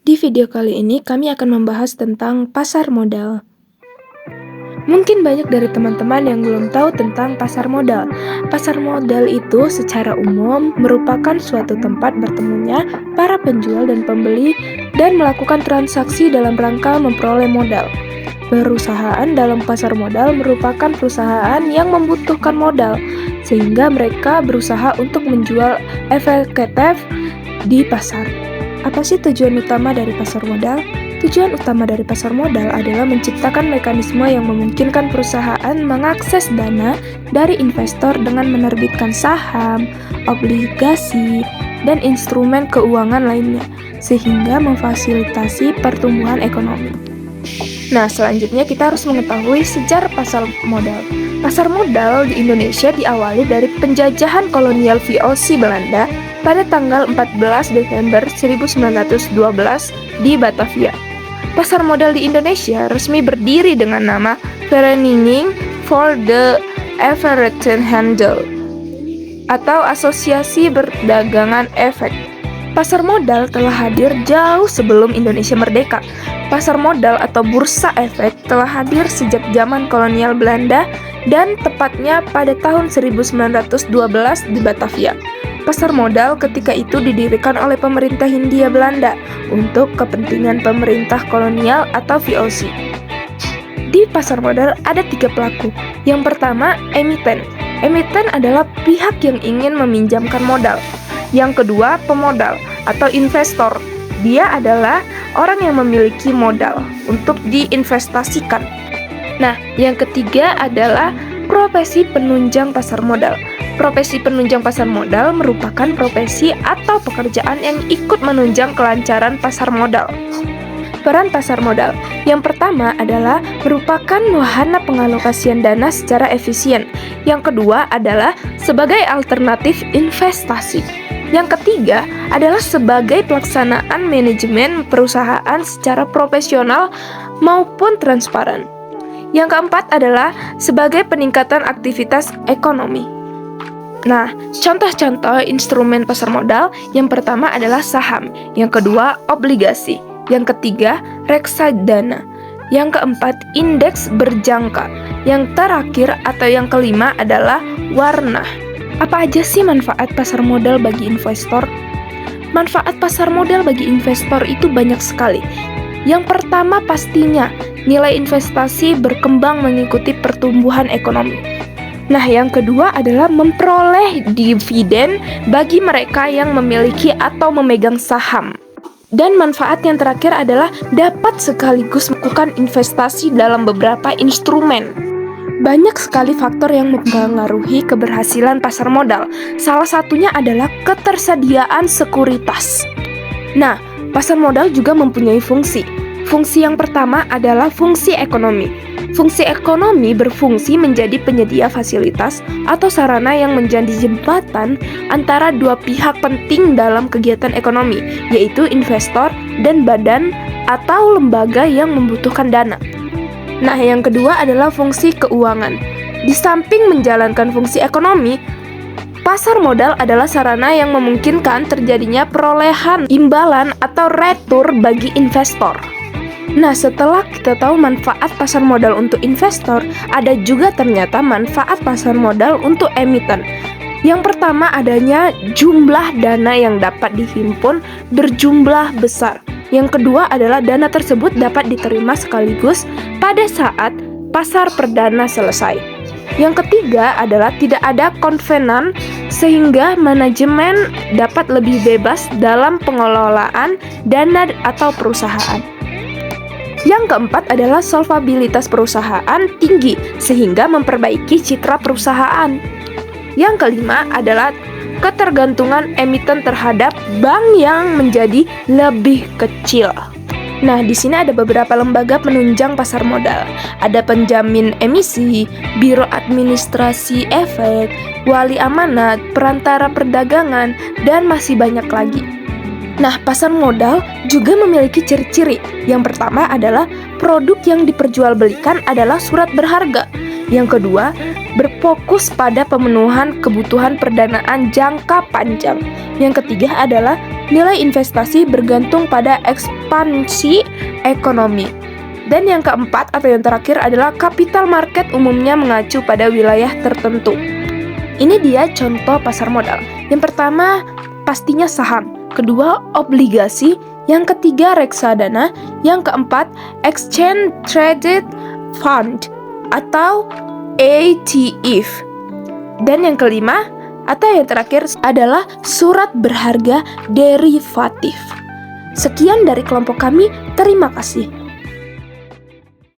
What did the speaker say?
Di video kali ini kami akan membahas tentang pasar modal. Mungkin banyak dari teman-teman yang belum tahu tentang pasar modal. Pasar modal itu secara umum merupakan suatu tempat bertemunya para penjual dan pembeli dan melakukan transaksi dalam rangka memperoleh modal. Perusahaan dalam pasar modal merupakan perusahaan yang membutuhkan modal, sehingga mereka berusaha untuk menjual efektif di pasar. Apa sih tujuan utama dari pasar modal? Tujuan utama dari pasar modal adalah menciptakan mekanisme yang memungkinkan perusahaan mengakses dana dari investor dengan menerbitkan saham, obligasi, dan instrumen keuangan lainnya, sehingga memfasilitasi pertumbuhan ekonomi. Nah, selanjutnya kita harus mengetahui sejarah pasar modal. Pasar modal di Indonesia diawali dari penjajahan kolonial VOC Belanda pada tanggal 14 Desember 1912 di Batavia. Pasar modal di Indonesia resmi berdiri dengan nama Vereniging voor de Effectenhandel atau Asosiasi Perdagangan Efek. Pasar modal telah hadir jauh sebelum Indonesia merdeka. Pasar modal atau bursa efek telah hadir sejak zaman kolonial Belanda dan tepatnya pada tahun 1912 di Batavia. Pasar modal ketika itu didirikan oleh pemerintah Hindia Belanda untuk kepentingan pemerintah kolonial atau VOC. Di pasar modal ada 3 pelaku. Yang pertama, emiten. Emiten adalah pihak yang ingin meminjamkan modal. Yang kedua, pemodal atau investor. Dia adalah orang yang memiliki modal untuk diinvestasikan. Nah, yang ketiga adalah profesi penunjang pasar modal. Profesi penunjang pasar modal merupakan profesi atau pekerjaan yang ikut menunjang kelancaran pasar modal. Peran pasar modal yang pertama adalah merupakan wahana pengalokasian dana secara efisien. Yang kedua adalah sebagai alternatif investasi. Yang ketiga adalah sebagai pelaksanaan manajemen perusahaan secara profesional maupun transparan. Yang keempat adalah sebagai peningkatan aktivitas ekonomi. Nah, contoh-contoh instrumen pasar modal yang pertama adalah saham, yang kedua obligasi, yang ketiga reksadana, yang keempat indeks berjangka, yang terakhir atau yang kelima adalah warna. Apa aja sih manfaat pasar modal bagi investor? Manfaat pasar modal bagi investor itu banyak sekali. Yang pertama pastinya nilai investasi berkembang mengikuti pertumbuhan ekonomi. Nah, yang kedua adalah memperoleh dividen bagi mereka yang memiliki atau memegang saham. Dan manfaat yang terakhir adalah dapat sekaligus melakukan investasi dalam beberapa instrumen. Banyak sekali faktor yang mempengaruhi keberhasilan pasar modal. Salah satunya adalah ketersediaan sekuritas. Nah, pasar modal juga mempunyai fungsi. Fungsi yang pertama adalah fungsi ekonomi. Fungsi ekonomi berfungsi menjadi penyedia fasilitas atau sarana yang menjadi jembatan antara dua pihak penting dalam kegiatan ekonomi, yaitu investor dan badan atau lembaga yang membutuhkan dana. Nah, yang kedua adalah fungsi keuangan. Di samping menjalankan fungsi ekonomi, pasar modal adalah sarana yang memungkinkan terjadinya perolehan imbalan atau retur bagi investor. Nah, setelah kita tahu manfaat pasar modal untuk investor, ada juga ternyata manfaat pasar modal untuk emiten. Yang pertama adanya jumlah dana yang dapat dihimpun berjumlah besar. Yang kedua adalah dana tersebut dapat diterima sekaligus pada saat pasar perdana selesai. Yang ketiga adalah tidak ada konvenan sehingga manajemen dapat lebih bebas dalam pengelolaan dana atau perusahaan. Yang keempat adalah solvabilitas perusahaan tinggi sehingga memperbaiki citra perusahaan. Yang kelima adalah ketergantungan emiten terhadap bank yang menjadi lebih kecil. Nah, di sini ada beberapa lembaga penunjang pasar modal. Ada penjamin emisi, biro administrasi efek, wali amanat, perantara perdagangan, dan masih banyak lagi. Nah, pasar modal juga memiliki ciri-ciri. Yang pertama adalah produk yang diperjualbelikan adalah surat berharga. Yang kedua, berfokus pada pemenuhan kebutuhan perdanaan jangka panjang. Yang ketiga adalah nilai investasi bergantung pada ekspansi ekonomi. Dan yang keempat atau yang terakhir adalah capital market umumnya mengacu pada wilayah tertentu. Ini dia contoh pasar modal. Yang pertama pastinya saham, kedua obligasi, yang ketiga reksadana, yang keempat exchange traded fund atau ETF. Dan yang kelima atau yang terakhir adalah surat berharga derivatif. Sekian dari kelompok kami, terima kasih.